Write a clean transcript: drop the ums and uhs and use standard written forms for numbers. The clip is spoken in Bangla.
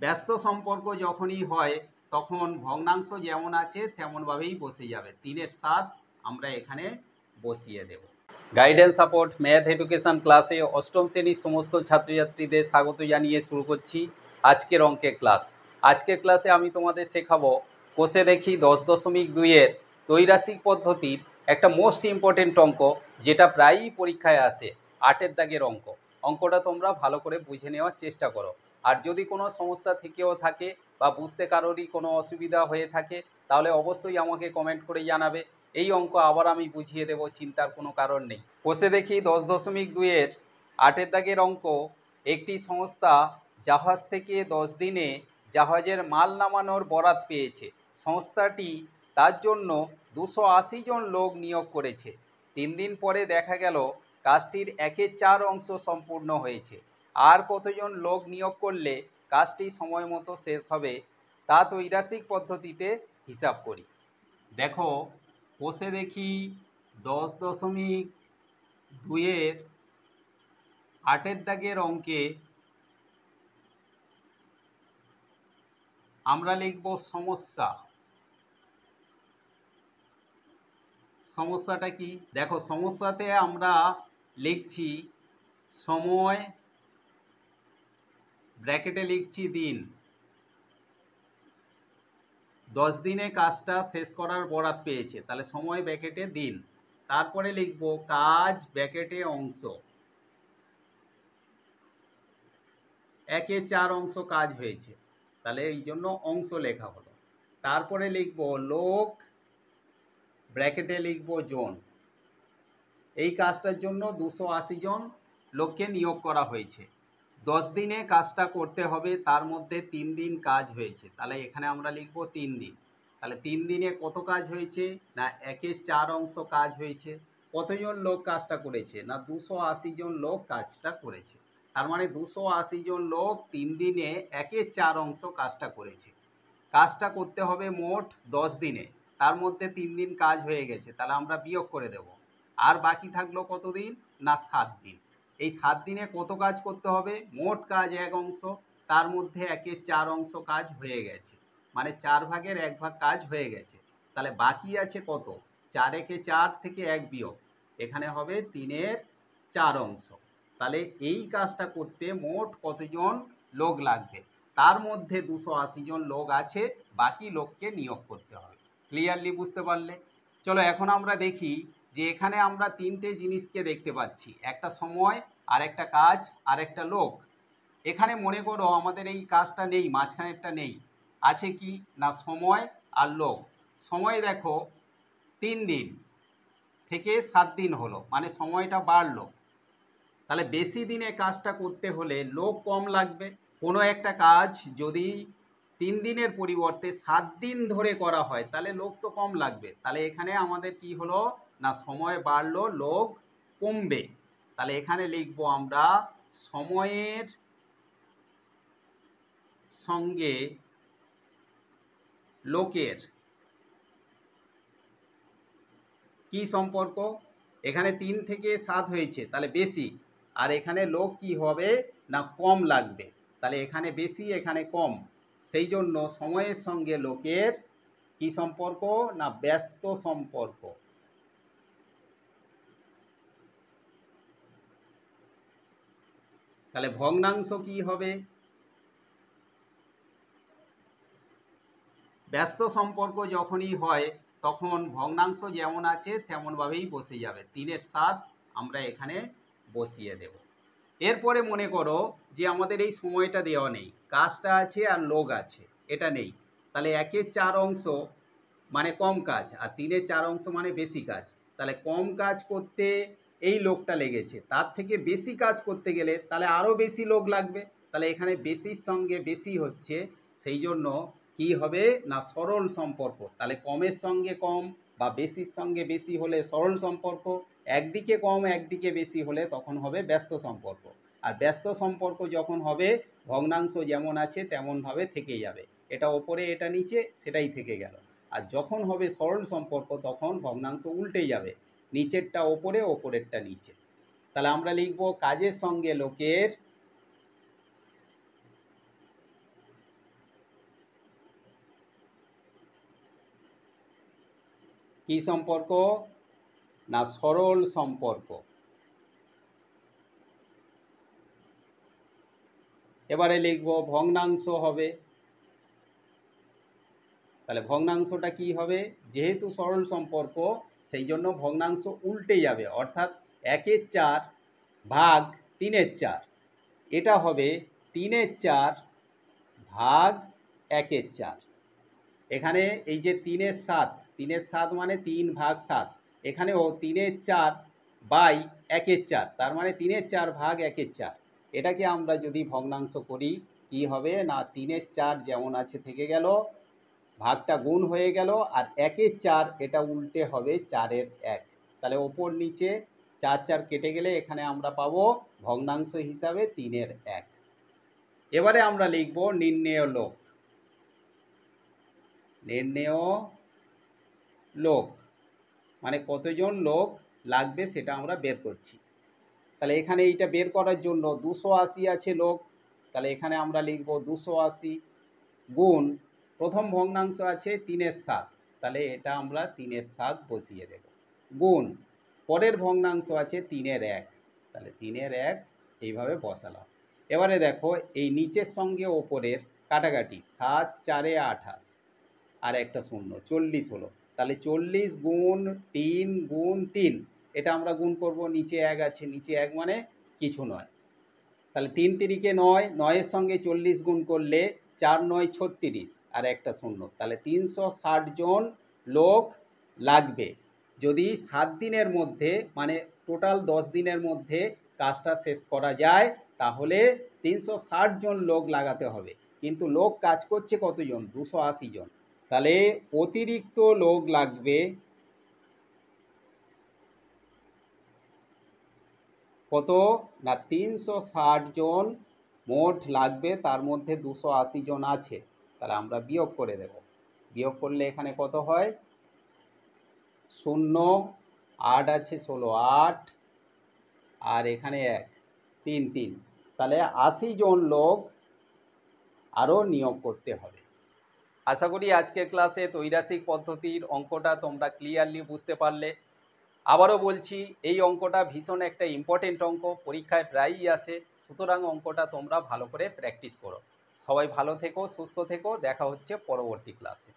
ব্যস্ত সম্পর্ক যখনই হয় তখন ভগ্নাংশ যেমন আছে তেমনভাবেই বসে যাবে। 3-এর 7 আমরা এখানে বসিয়ে দেব। গাইডেন্স সাপোর্ট ম্যাথ এডুকেশন ক্লাসে অষ্টম শ্রেণীর সমস্ত ছাত্রছাত্রীদের স্বাগত জানিয়ে শুরু করছি আজকের অঙ্কের ক্লাস। আজকের ক্লাসে আমি তোমাদের শেখাবো কোষে দেখি 10.2-এর ত্রৈরাশিক পদ্ধতির একটা মোস্ট ইম্পর্টেন্ট অঙ্ক, যেটা প্রায়ই পরীক্ষায় আসে, 8-এর দাগের অঙ্ক। অঙ্কটা তোমরা ভালো করে বুঝে নেওয়ার চেষ্টা করো। আর যদি কোনো সমস্যা থেকেও থাকে বা বুঝতে কারোরই কোনো অসুবিধা হয়ে থাকে তাহলে অবশ্যই আমাকে কমেন্ট করে জানাবে। এই অঙ্ক আবার আমি বুঝিয়ে দেব, চিন্তার কোনো কারণ নেই। কোষে দেখি 10.2-এর 8-এর দাগের অঙ্ক। একটি সংস্থা জাহাজ থেকে 10 দিনে জাহাজের মাল নামানোর বরাত পেয়েছে। সংস্থাটি তার জন্য 280 জন লোক নিয়োগ করেছে। 3 দিন পরে দেখা গেল কাজটির 1/4 অংশ সম্পূর্ণ হয়েছে। আর কতজন লোক নিয়োগ করলে কাজটি সময় মতো শেষ হবে তা ত্রৈরাশিক পদ্ধতিতে হিসাব করি। দেখো, কোষে দেখি 10.2-এর 8-এর দাগের অঙ্কে আমরা লিখব সমস্যা। সমস্যাটা কি? দেখো, সমস্যাতে আমরা লিখছি সময়, ব্র্যাকেটে লিখছি দিন। 10 দিনে কাজটা শেষ করার বরাত পেয়েছে, তাহলে সময় ব্র্যাকেটে দিন। তারপরে লিখব কাজ ব্র্যাকেটে অংশ, 1/4 অংশ কাজ হয়েছে, তাহলে এই জন্য অংশ লেখা হলো। তারপরে লিখব লোক, ব্র্যাকেটে লিখব জন। এই কাজটার জন্য 280 জন লোককে নিয়োগ করা হয়েছে। 10 দিনে কাজটা করতে হবে, তার মধ্যে 3 দিন কাজ হয়েছে, তাহলে এখানে আমরা লিখব 3 দিন। তাহলে 3 দিনে কত কাজ হয়েছে? না 1/4 অংশ কাজ হয়েছে। কতজন লোক কাজটা করেছে? না 280 জন লোক কাজটা করেছে। তার মানে 280 জন লোক 3 দিনে 1/4 অংশ কাজটা করেছে। কাজটা করতে হবে মোট 10 দিনে, তার মধ্যে 3 দিন কাজ হয়ে গেছে, তাহলে আমরা বিয়োগ করে দেব। আর বাকি থাকলো কত দিন? না 7 দিন। এই 7 দিনে কত কাজ করতে হবে? মোট কাজ 1 অংশ, তার মধ্যে 1/4 অংশ কাজ হয়ে গেছে, মানে 4 ভাগের 1 ভাগ কাজ হয়ে গেছে। তাহলে বাকি আছে কত? 4/4 থেকে 1 বিয়োগ, এখানে হবে 3/4 অংশ। তাহলে এই কাজটা করতে মোট কতজন লোক লাগবে? তার মধ্যে 280 জন লোক আছে, বাকি লোককে নিয়োগ করতে হবে। ক্লিয়ারলি বুঝতে পারলে? চলো এখন আমরা দেখি যে এখানে আমরা 3টে জিনিসকে দেখতে পাচ্ছি, একটা সময়, আর একটা কাজ, আর একটা লোক। এখানে মনে করো আমাদের এই কাজটা নেই, মাঝখানেরটা নেই, আছে কি না সময় আর লোক। সময় দেখো 3 দিন থেকে 7 দিন হলো, মানে সময়টা বাড়লো। তাহলে বেশি দিনে কাজটা করতে হলে লোক কম লাগবে। কোনো একটা কাজ যদি 3 দিনের পরিবর্তে 7 দিন ধরে করা হয় তাহলে লোক তো কম লাগবে। তাহলে এখানে আমাদের কি হলো না সময় বাড়লো, লোক কমবে। তাহলে এখানে লিখব আমরা সময়ের সঙ্গে লোকের কি সম্পর্ক? এখানে 3 থেকে 7 হয়েছে, তাহলে বেশি, আর এখানে লোক কি হবে না কম লাগবে। তাহলে এখানে বেশি, এখানে কম, সেই জন্য সময়ের সঙ্গে লোকের কি সম্পর্ক? না ব্যস্ত সম্পর্ক। তাহলে ভগ্নাংশ কি হবে? ব্যস্ত সম্পর্ক যখনই হয় তখন ভগ্নাংশ যেমন আছে তেমনভাবেই বসে যাবে। 3-এর 7 আমরা এখানে বসিয়ে দেব। এরপরে মনে করো যে আমাদের এই সময়টা দেওয়া নেই, কাজটা আছে আর লোক আছে, এটা নেই। তাহলে 1/4 অংশ মানে কম কাজ, আর 3/4 অংশ মানে বেশি কাজ। তাহলে কম কাজ করতে এই লোকটা লেগেছে, তার থেকে বেশি কাজ করতে গেলে তাহলে আরও বেশি লোক লাগবে। তাহলে এখানে বেশির সঙ্গে বেশি হচ্ছে, সেই জন্য কি হবে না সরল সম্পর্ক। তাহলে কমের সঙ্গে কম বা বেশির সঙ্গে বেশি হলে সরল সম্পর্ক, একদিকে কম একদিকে বেশি হলে তখন হবে ব্যস্ত সম্পর্ক। আর ব্যস্ত সম্পর্ক যখন হবে ভগ্নাংশ যেমন আছে তেমনভাবে থেকে যাবে, এটা ওপরে এটা নিচে সেটাই থেকে গেল। আর যখন হবে সরল সম্পর্ক তখন ভগ্নাংশ উল্টে যাবে, নিচেরটা ওপরে ওপরেরটা নিচে। তাহলে আমরা লিখব কাজের সঙ্গে লোকের কি সম্পর্ক? না সরল সম্পর্ক। এবারে লিখব ভগ্নাংশ হবে। তাহলে ভগ্নাংশটা কি হবে? যেহেতু সরল সম্পর্ক সেই জন্য ভগ্নাংশ উল্টে যাবে, অর্থাৎ 1/4 ভাগ 3/4। এটা হবে 3/4 ভাগ 1/4। এখানে এই যে 3/7, 3/7 মানে 3 ভাগ 7, এখানেও 3/4 বাই 1/4, তার মানে 3/4 ভাগ 1/4। এটাকে আমরা যদি ভগ্নাংশ করি কি হবে? না 3/4 যেমন আছে থেকে গেল, ভাগটা গুণ হয়ে গেল, আর 1/4 এটা উল্টে হবে 4/1। তাহলে ওপর নিচে 4 4 কেটে গেলে এখানে আমরা পাবো ভগ্নাংশ হিসাবে 3/1। এবারে আমরা লিখব নির্ণেয় লোক। নির্ণেয় লোক মানে কতজন লোক লাগবে সেটা আমরা বের করছি। তাহলে এখানে এইটা বের করার জন্য 280 আছে লোক, তাহলে এখানে আমরা লিখব 280 গুণ প্রথম ভগ্নাংশ আছে 3/7, তাহলে এটা আমরা 3/7 বসিয়ে দেব, গুণ পরের ভগ্নাংশ আছে 3/1, তাহলে 3/1 এইভাবে বসালাম। এবারে দেখো এই নিচের সঙ্গে ওপরের কাটাকাটি, 7 4 28 আর একটা শূন্য, 40 হলো। তাহলে 40 গুণ 3 গুণ 3, এটা আমরা গুণ করব, নিচে 1 আছে, নিচে 1 মানে কিছু নয়। তাহলে 3 3 9, 9-এর সঙ্গে 40 গুণ করলে 4 9 36 আর একটা শূন্য, তাহলে 360 জন লোক লাগবে। যদি 7 দিনের মধ্যে মানে টোটাল 10 দিনের মধ্যে কাজটা শেষ করা যায় তাহলে 360 জন লোক লাগাতে হবে, কিন্তু লোক কাজ করছে কতজন? 280 জন। তাহলে অতিরিক্ত লোক লাগবে কত? না 360 জন মোট লাগবে, তার মধ্যে 280 জন আছে, তাহলে আমরা বিয়োগ করে দেব। বিয়োগ করলে এখানে কত হয়? 0 8 আছে 16 8 আর এখানে 1 3 3, তাহলে 80 জন লোক আরও নিয়োগ করতে হবে। আশা করি আজকের ক্লাসে ত্রৈরাসিক পদ্ধতির অঙ্কটা তোমরা ক্লিয়ারলি বুঝতে পারলে। আবারও বলছি, এই অঙ্কটা ভীষণ একটা ইম্পর্টেন্ট অঙ্ক, পরীক্ষায় প্রায়ই আসে, সুতরাং অঙ্কটা তোমরা ভালো করে প্র্যাকটিস করো। সবাই ভালো থেকো, সুস্থ থেকো, দেখা হচ্ছে পরবর্তী ক্লাসে।